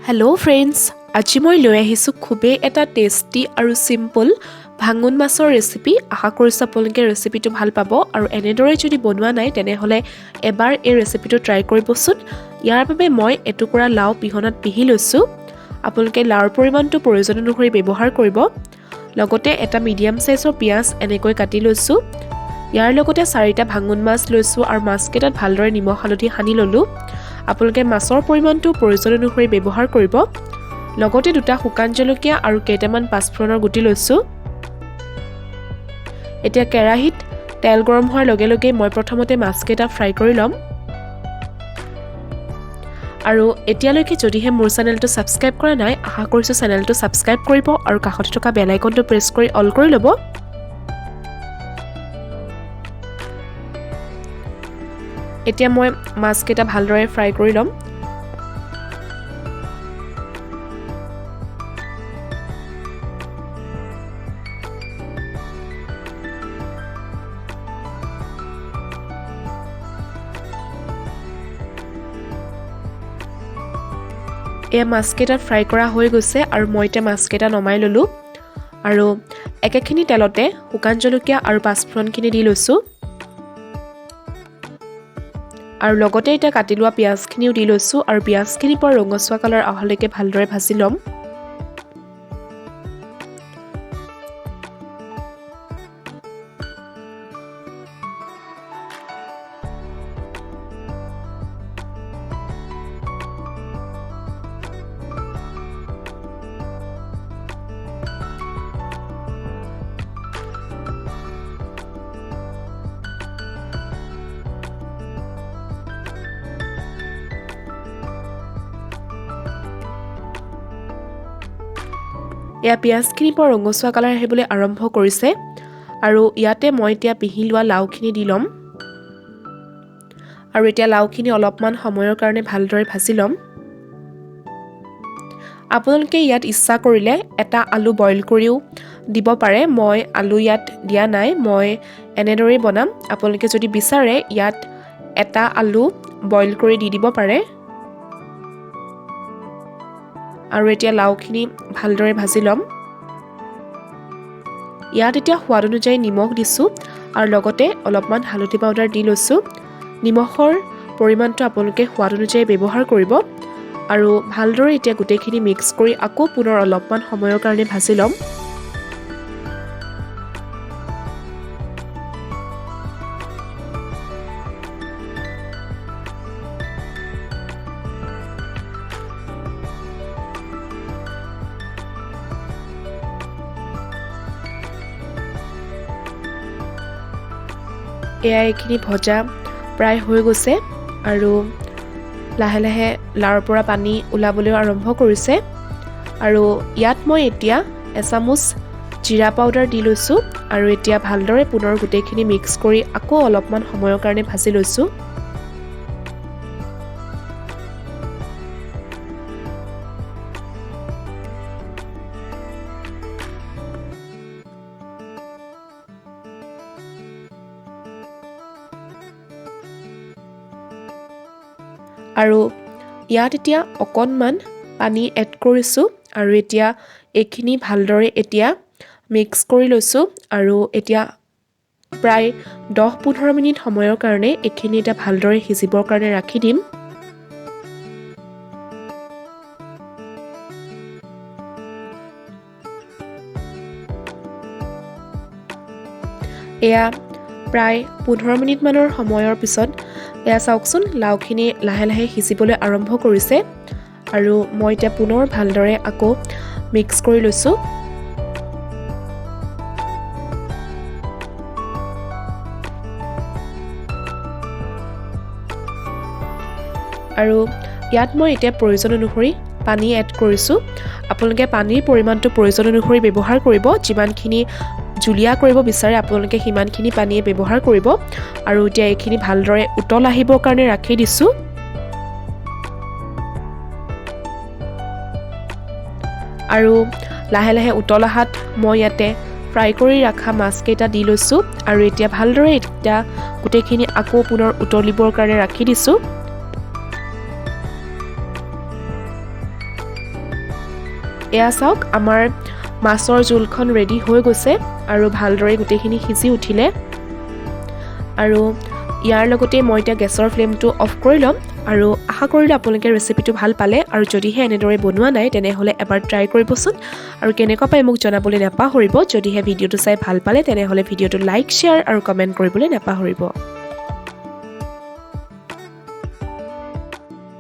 Hello' friends, আজি মই লৈ আহিছোঁ খুবেই এটা টেষ্টি আৰু চিম্পল ভাঙোন মাছৰ ৰেচিপি। আশা কৰিছোঁ আপোনালোকে ৰেচিপিটো ভাল পাব আৰু এনেদৰে যদি বনোৱা নাই তেনেহ'লে এবাৰ এই ৰেচিপিটো ট্ৰাই কৰিবচোন। ইয়াৰ বাবে মই এটুকুৰা লাও পিহনাত পিহি লৈছোঁ। আপোনালোকে লাওৰ পৰিমাণটো প্ৰয়োজন অনুসৰি ব্যৱহাৰ কৰিব। লগতে এটা মিডিয়াম চাইজৰ পিঁয়াজ এনেকৈ কাটি লৈছোঁ। ইয়াৰ লগতে 4টা ভাঙোন মাছ লৈছোঁ আৰু মাছকেইটাত ভালদৰে নিমখ হালধি সানি ল'লোঁ। আপোনালোকে মাছৰ পৰিমাণটো প্ৰয়োজন অনুসৰি ব্যৱহাৰ কৰিব। লগতে 2টা শুকান জলকীয়া আৰু কেইটামান পাঁচফোৰণৰ গুটি লৈছোঁ। এতিয়া কেৰাহীত তেল গৰম হোৱাৰ লগে লগে মই প্ৰথমতে মাছকেইটা ফ্ৰাই কৰি ল'ম। আৰু এতিয়ালৈকে যদিহে মোৰ চেনেলটো ছাবস্ক্ৰাইব কৰা নাই, আশা কৰিছোঁ চেনেলটো ছাবস্ক্ৰাইব কৰিব আৰু কাষতে থকা বেল আইকনটো প্ৰেছ কৰি অল কৰি ল'ব। এতিয়া মই মাছকেইটা ভালদৰে ফ্ৰাই কৰি ল'ম। এয়া মাছকেইটা ফ্ৰাই কৰা হৈ গৈছে আৰু মই এতিয়া মাছকেইটা নমাই ল'লোঁ আৰু একেখিনি তেলতে শুকান জলকীয়া আৰু পাঁচফোৰণখিনি দি লৈছোঁ আৰু লগতে এতিয়া কাটি লোৱা পিঁয়াজখিনিও দি লৈছোঁ আৰু পিঁয়াজখিনি পৰা ৰঙচুৱা কালাৰ অহালৈকে ভালদৰে ভাজি ল'ম। এয়া পিঁয়াজখিনি পৰা ৰঙচুৱা কালাৰ আহিবলৈ আৰম্ভ কৰিছে আৰু ইয়াতে মই এতিয়া পিহি লোৱা লাওখিনি দি ল'ম আৰু এতিয়া লাওখিনি অলপমান সময়ৰ কাৰণে ভালদৰে ভাজি ল'ম। আপোনালোকে ইয়াত ইচ্ছা কৰিলে এটা আলু বইল কৰিও দিব পাৰে। মই আলু ইয়াত দিয়া নাই, মই এনেদৰেই বনাম। আপোনালোকে যদি বিচাৰে ইয়াত এটা আলু বইল কৰি দি দিব পাৰে। আৰু এতিয়া লাওখিনি ভালদৰে ভাজি ল'ম। ইয়াত এতিয়া সোৱাদ অনুযায়ী নিমখ দিছোঁ আৰু লগতে অলপমান হালধি পাউডাৰ দি লৈছোঁ। নিমখৰ পৰিমাণটো আপোনালোকে সোৱাদ অনুযায়ী ব্যৱহাৰ কৰিব আৰু ভালদৰে এতিয়া গোটেইখিনি মিক্স কৰি আকৌ পুনৰ অলপমান সময়ৰ কাৰণে ভাজি ল'ম। এয়া এইখিনি ভজা প্ৰায় হৈ গৈছে আৰু লাহে লাহে লাওৰ পৰা পানী ওলাবলৈ আৰম্ভ কৰিছে আৰু ইয়াত মই এতিয়া এচামুচ জিৰা পাউডাৰ দি লৈছোঁ আৰু এতিয়া ভালদৰে পুনৰ গোটেইখিনি মিক্স কৰি আকৌ অলপমান সময়ৰ কাৰণে ভাজি লৈছোঁ। আৰু ইয়াত এতিয়া অকণমান পানী এড কৰিছোঁ আৰু এতিয়া এইখিনি ভালদৰে এতিয়া মিক্স কৰি লৈছোঁ আৰু এতিয়া প্ৰায় 10-15 মিনিট সময়ৰ কাৰণে এইখিনি এতিয়া ভালদৰে সিজিবৰ কাৰণে ৰাখি দিম। এয়া প্ৰায় 15 মিনিটমানৰ সময়ৰ পিছত এয়া চাওকচোন, লাওখিনি লাহে লাহে সিজিবলৈ আৰম্ভ কৰিছে আৰু মই এতিয়া পুনৰ ভালদৰে আকৌ মিক্স কৰি লৈছোঁ। আৰু ইয়াত মই এতিয়া প্ৰয়োজন অনুসৰি পানী এড কৰিছোঁ। আপোনালোকে পানীৰ পৰিমাণটো প্ৰয়োজন অনুসৰি ব্যৱহাৰ কৰিব। যিমানখিনি জুলীয়া কৰিব বিচাৰে আপোনালোকে সিমানখিনি পানীয়ে ব্যৱহাৰ কৰিব আৰু এতিয়া এইখিনি ভালদৰে উতল আহিবৰ কাৰণে ৰাখি দিছোঁ। আৰু লাহে লাহে উতল অহাত মই ইয়াতে ফ্ৰাই কৰি ৰখা মাছকেইটা দি লৈছোঁ আৰু এতিয়া ভালদৰে এতিয়া গোটেইখিনি আকৌ পুনৰ উতলিবৰ কাৰণে ৰাখি দিছোঁ। এয়া চাওক আমাৰ মাছৰ জোলখন ৰেডি হৈ গৈছে আৰু ভালদৰে গোটেইখিনি সিজি উঠিলে আৰু ইয়াৰ লগতে মই এতিয়া গেছৰ ফ্লেমটো অফ কৰি ল'ম আৰু আশা কৰিলোঁ আপোনালোকে ৰেচিপিটো ভাল পালে আৰু যদিহে এনেদৰে বনোৱা নাই তেনেহ'লে এবাৰ ট্ৰাই কৰিবচোন আৰু কেনেকুৱা পাই মোক জনাবলৈ নাপাহৰিব যদিহে ভিডিঅ'টো চাই ভাল পালে তেনেহ'লে ভিডিঅ'টো লাইক শ্বেয়াৰ আৰু কমেণ্ট কৰিবলৈ নাপাহৰিব